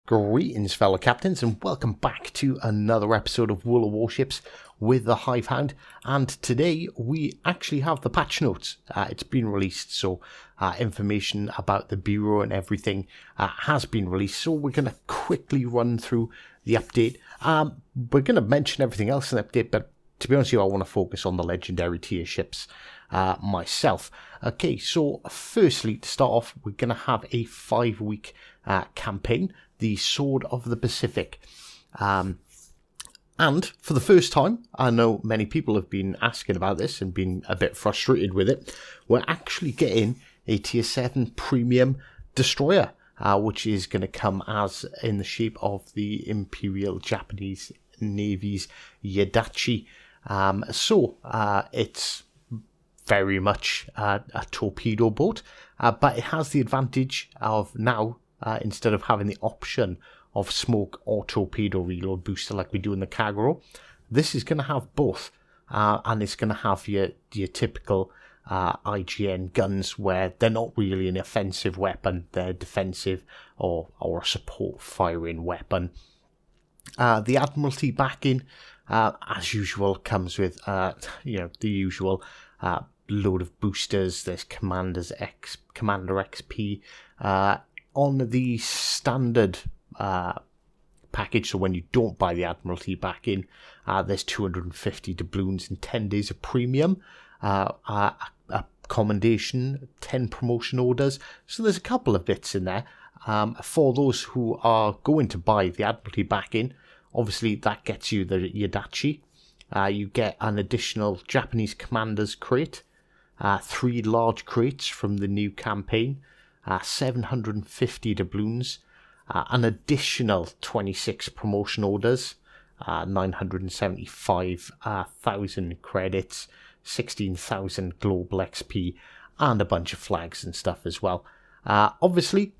Greetings, fellow captains, and welcome back to another episode of World of Warships with the Hivehound. And today we actually have the patch notes. It's been released, so information about the Bureau and everything has been released. So we're going to quickly run through the update. We're going to mention everything else in the update, but to be honest with you, I want to focus on the legendary tier ships myself. Okay, so firstly, to start off, we're going to have a 5-week campaign, the Sword of the Pacific. And for the first time, I know many people have been asking about this and been a bit frustrated with it, we're actually getting a tier 7 premium destroyer, which is going to come as in the shape of the Imperial Japanese Navy's Yadachi. It's very much a torpedo boat, but it has the advantage of now, instead of having the option of smoke or torpedo reload booster like we do in the Kagero, this is going to have both, and it's going to have your typical IGN guns where they're not really an offensive weapon, they're defensive or a support firing weapon. The Admiralty backing, as usual, comes with the usual load of boosters. There's Commander XP on the standard package. So when you don't buy the Admiralty backing, there's 250 doubloons and 10 days of premium, a commendation, 10 promotion orders. So there's a couple of bits in there for those who are going to buy the Admiralty backing. Obviously, that gets you the Yadachi. You get an additional Japanese Commander's crate, 3 large crates from the new campaign, 750 doubloons, an additional 26 promotion orders, 975,000 credits, 16,000 global XP, and a bunch of flags and stuff as well. Obviously,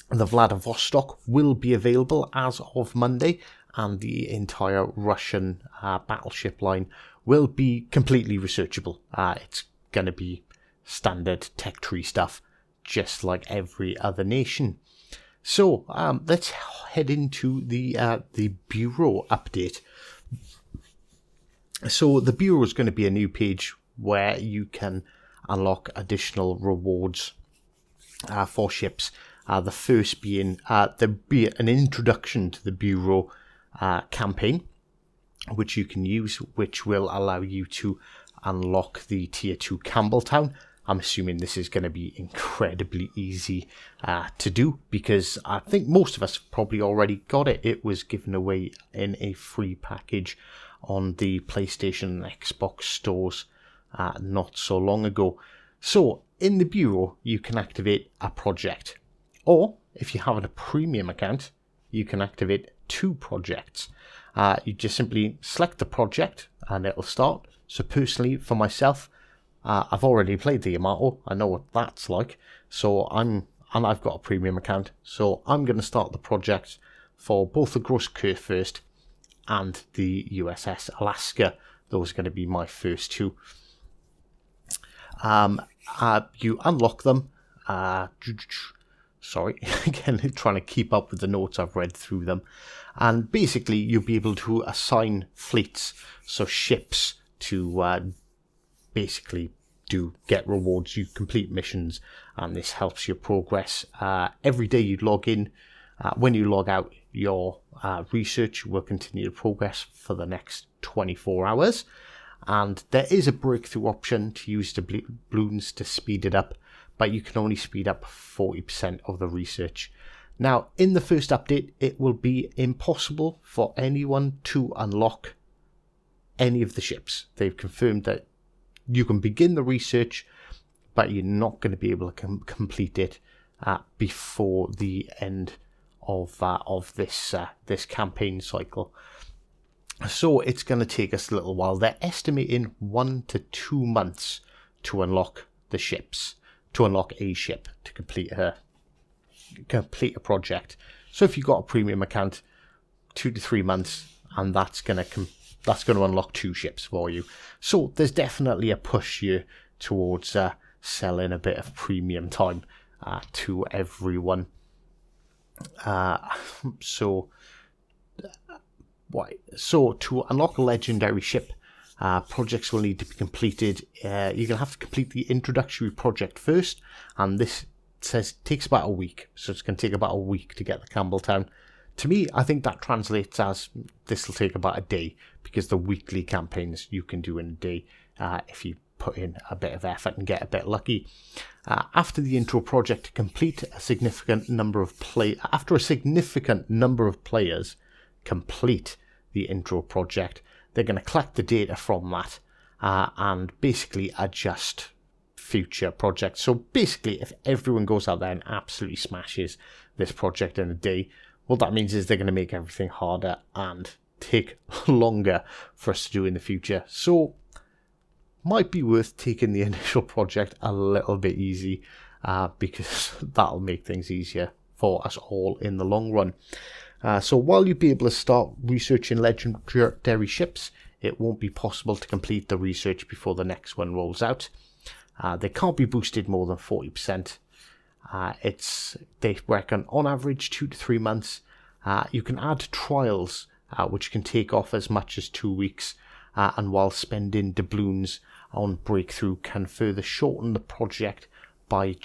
the Vladivostok will be available as of Monday, and the entire Russian battleship line will be completely researchable. It's going to be standard tech tree stuff, just like every other nation. So let's head into the Bureau update. So the Bureau is going to be a new page where you can unlock additional rewards for ships. The first being there'll be an introduction to the Bureau campaign, which you can use, which will allow you to unlock the tier 2 Campbelltown. I'm assuming this is going to be incredibly easy to do, because I think most of us have probably already got it. It was given away in a free package on the PlayStation and Xbox stores not so long ago. So in the Bureau, you can activate a project, or if you have a premium account, you can activate 2 projects. You just simply select the project and it'll start. So personally, for myself, I've already played the Yamato. I know what that's like. So I've got a premium account. So I'm going to start the project for both the Gross Curve first and the USS Alaska. Those are going to be my first 2. You unlock them. Sorry, again, trying to keep up with the notes. I've read through them. And basically, you'll be able to assign fleets, so ships, to basically get rewards. You complete missions, and this helps your progress. Every day you log in. When you log out, your research will continue to progress for the next 24 hours. And there is a breakthrough option to use the balloons to speed it up, but you can only speed up 40% of the research. Now, in the first update, it will be impossible for anyone to unlock any of the ships. They've confirmed that you can begin the research, but you're not going to be able to complete it before the end of this campaign cycle. So it's going to take us a little while. They're estimating 1 to 2 months to unlock the ships, to unlock a ship, to complete a project. So if you've got a premium account, 2 to 3 months, and that's going to unlock 2 ships for you. So there's definitely a push here towards selling a bit of premium time to everyone. So to unlock a legendary ship, projects will need to be completed. You're going to have to complete the introductory project first, and this says it takes about a week. So it's going to take about a week to get the Campbelltown. To me, I think that translates as this will take about a day, because the weekly campaigns you can do in a day if you put in a bit of effort and get a bit lucky. After the intro project to complete, after a significant number of players complete the intro project, they're going to collect the data from that and basically adjust future projects. So basically, if everyone goes out there and absolutely smashes this project in a day, what that means is they're going to make everything harder and take longer for us to do in the future. So might be worth taking the initial project a little bit easy, because that'll make things easier for us all in the long run. So while you'll be able to start researching legendary ships, it won't be possible to complete the research before the next one rolls out. They can't be boosted more than 40%. They reckon on average 2 to 3 months. You can add trials, which can take off as much as 2 weeks, and while spending doubloons on breakthrough can further shorten the project by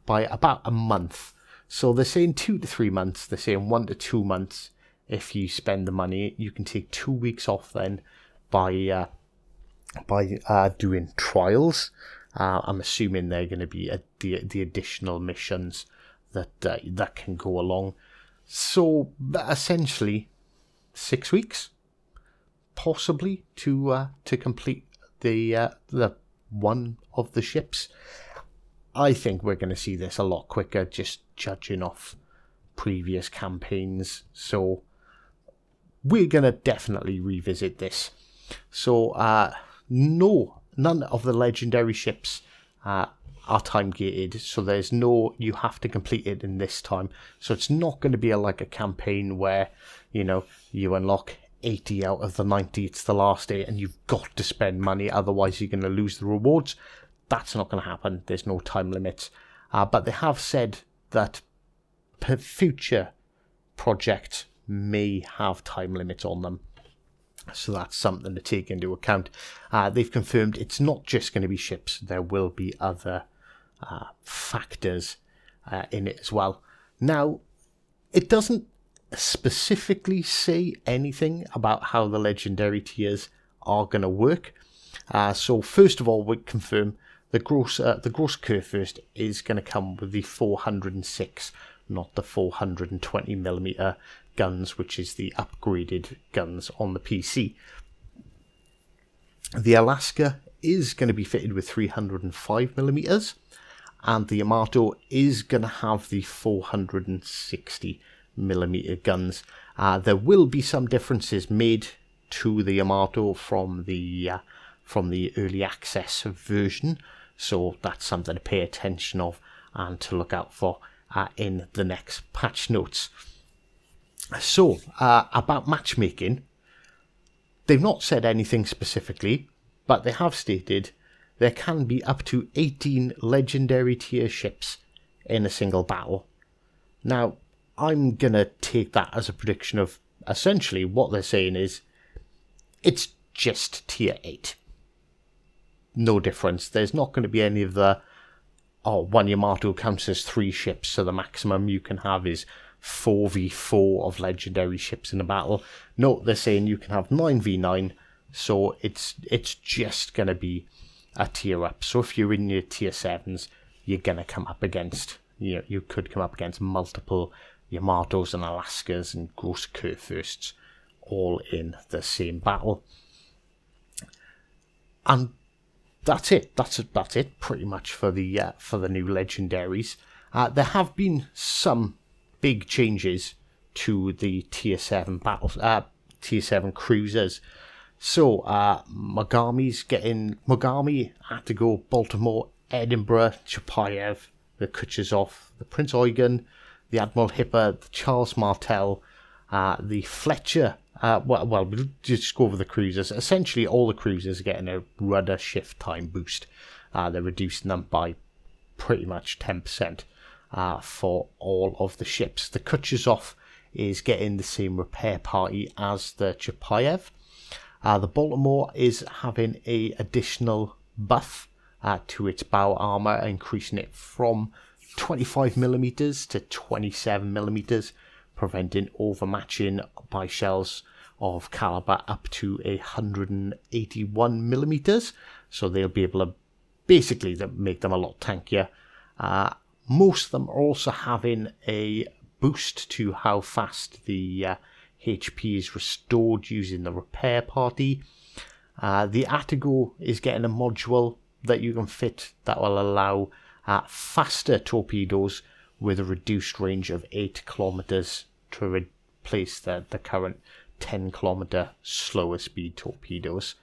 about a month. So they're saying 2 to 3 months. They're saying 1 to 2 months. If you spend the money, you can take 2 weeks off then by doing trials. I'm assuming they're going to be the additional missions that can go along. So essentially, 6 weeks, possibly to complete the one of the ships. I think we're going to see this a lot quicker, just judging off previous campaigns. So we're going to definitely revisit this. So none of the legendary ships are time gated, so there's no you have to complete it in this time. So it's not going to be like a campaign where you unlock 80 out of the 90, it's the last day and you've got to spend money, otherwise you're going to lose the rewards. That's not going to happen. There's no time limits, but they have said that future projects may have time limits on them. So that's something to take into account. They've confirmed it's not just going to be ships. There will be other factors in it as well. Now, it doesn't specifically say anything about how the legendary tiers are going to work. So first of all, we confirm the gross curve first is going to come with the 406, not the 420mm guns, which is the upgraded guns on the PC. The Alaska is going to be fitted with 305mm, and the Yamato is going to have the 460mm guns. There will be some differences made to the Yamato from the early access version, so that's something to pay attention of and to look out for in the next patch notes. So, about matchmaking, they've not said anything specifically, but they have stated there can be up to 18 legendary tier ships in a single battle. Now, I'm going to take that as a prediction of essentially what they're saying is it's just tier 8. No difference. There's not going to be any of the, one Yamato counts as 3 ships, so the maximum you can have is 4v4 of legendary ships in a battle. No, they're saying you can have 9v9, so it's just going to be a tier up. So if you're in your tier 7s, you're going to come up against, you could come up against multiple Yamatos and Alaskas and gross curve firsts all in the same battle. And that's it. That's it pretty much for the new legendaries. There have been some big changes to the tier 7 battles, tier 7 cruisers. So Mogami had to go Baltimore, Edinburgh, Chapayev, the Kutuzov, the Prince Eugen, the Admiral Hipper, the Charles Martel, the Fletcher. We'll just go over the cruisers. Essentially, all the cruisers are getting a rudder shift time boost. They're reducing them by pretty much 10%. for all of the ships. The Kutuzov is getting the same repair party as the Chapayev. The Baltimore is having a additional buff to its bow armor, increasing it from 25mm to 27mm, preventing overmatching by shells of caliber up to 181mm. So they'll be able to basically make them a lot tankier. Most of them are also having a boost to how fast the HP is restored using the repair party. The Attigo is getting a module that you can fit that will allow faster torpedoes with a reduced range of 8 kilometers to replace the current 10 kilometer slower speed torpedoes.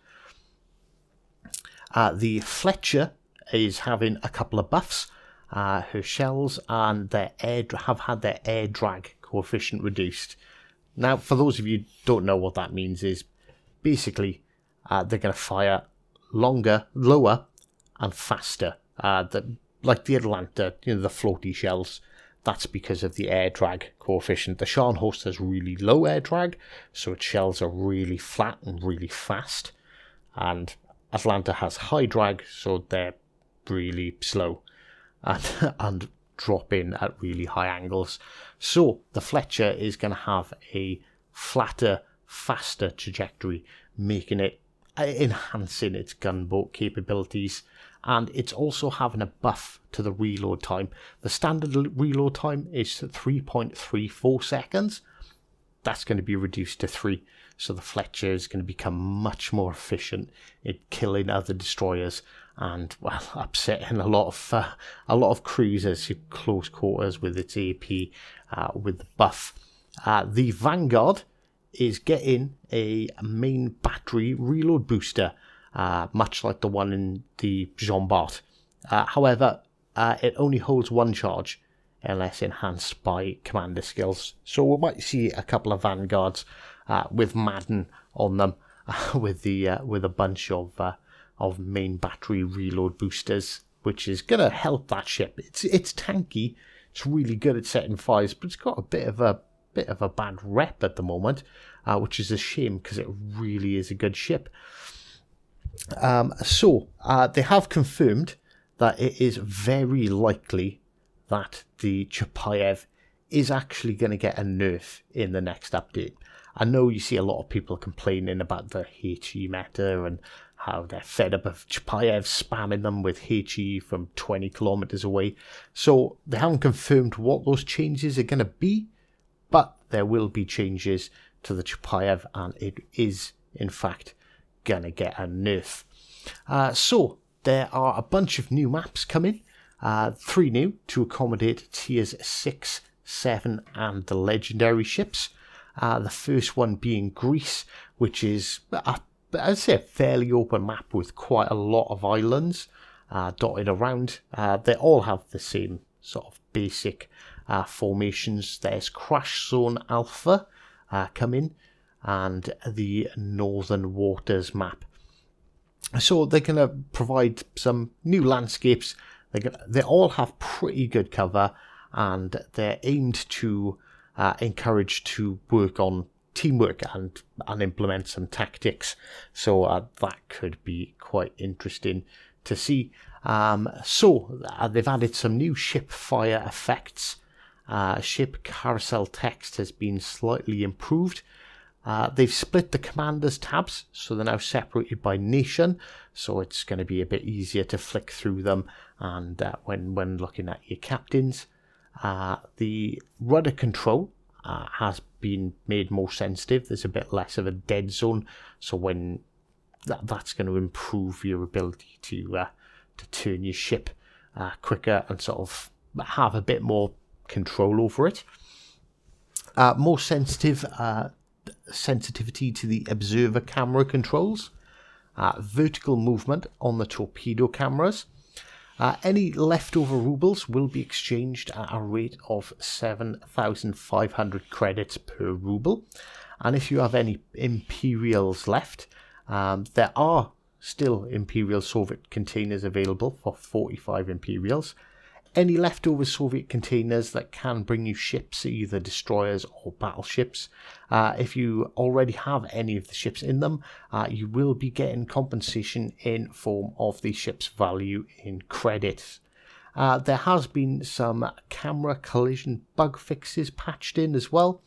The Fletcher is having a couple of buffs. Her shells and their have had their air drag coefficient reduced. Now, for those of you who don't know what that means, is basically they're going to fire longer, lower, and faster. Like the Atlanta, the floaty shells. That's because of the air drag coefficient. The Scharnhorst has really low air drag, so its shells are really flat and really fast. And Atlanta has high drag, so they're really slow and drop in at really high angles. So the Fletcher is going to have a flatter, faster trajectory, enhancing its gunboat capabilities. And it's also having a buff to the reload time. The standard reload time is 3.34 seconds. That's going to be reduced to 3. So the Fletcher is going to become much more efficient in killing other destroyers and, well, upsetting a lot of cruisers in close quarters with its AP with the buff. The Vanguard is getting a main battery reload booster, much like the one in the Jean Bart. However, it only holds one charge unless enhanced by commander skills. So we might see a couple of Vanguards with Madden on them, with a bunch of main battery reload boosters, which is going to help that ship. It's tanky, it's really good at setting fires, but it's got a bit of a bad rep at the moment, which is a shame because it really is a good ship. So they have confirmed that it is very likely that the Chapayev is actually going to get a nerf in the next update. I know you see a lot of people complaining about the HE meta and how they're fed up of Chapayev spamming them with HE from 20 kilometers away. So they haven't confirmed what those changes are going to be, but there will be changes to the Chapayev, and it is, in fact, going to get a nerf. So there are a bunch of new maps coming. 3 new to accommodate tiers 6, 7 and the legendary ships. The first one being Greece, which is, I'd say, a fairly open map with quite a lot of islands dotted around. They all have the same sort of basic formations. There's Crash Zone Alpha coming, and the Northern Waters map. So they're going to provide some new landscapes. They all have pretty good cover, and they're aimed to encourage to work on teamwork and implement some tactics. So that could be quite interesting to see. They've added some new ship fire effects. Ship carousel text has been slightly improved. They've split the commanders tabs, so they're now separated by nation, so it's going to be a bit easier to flick through them and when looking at your captains. The rudder control has been made more sensitive. There's a bit less of a dead zone, so when that's going to improve your ability to turn your ship quicker and sort of have a bit more control over it. More sensitivity to the observer camera controls. Vertical movement on the torpedo cameras. Any leftover rubles will be exchanged at a rate of 7,500 credits per ruble. And if you have any Imperials left, there are still Imperial Soviet containers available for 45 Imperials. any leftover Soviet containers that can bring you ships, either destroyers or battleships. If you already have any of the ships in them, you will be getting compensation in form of the ship's value in credits. There has been some camera collision bug fixes patched in as well.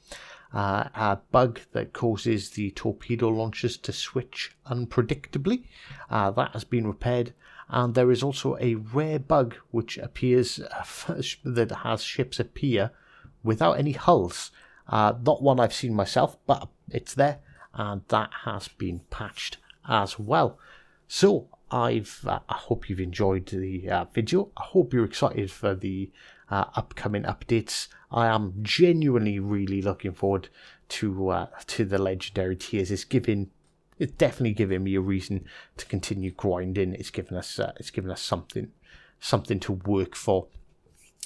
A bug that causes the torpedo launchers to switch unpredictably. That has been repaired. And there is also a rare bug which appears that has ships appear without any hulls. Not one I've seen myself, but it's there, and that has been patched as well. So I hope you've enjoyed the video. I hope you're excited for the upcoming updates. I am genuinely really looking forward to the legendary tiers. It's definitely giving me a reason to continue grinding. It's given us something to work for.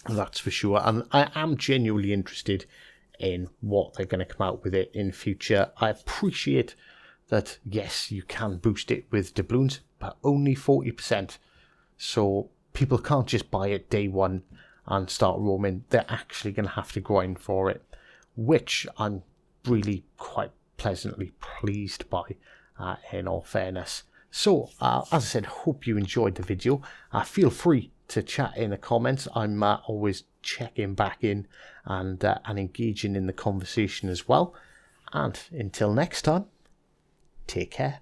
That's for sure. And I am genuinely interested in what they're going to come out with it in future. I appreciate that, yes, you can boost it with doubloons, but only 40%. So people can't just buy it day one and start roaming. They're actually going to have to grind for it, which I'm really quite pleasantly pleased by, in all fairness. So, as I said, hope you enjoyed the video. Feel free to chat in the comments. I'm always checking back in and engaging in the conversation as well. And until next time, take care.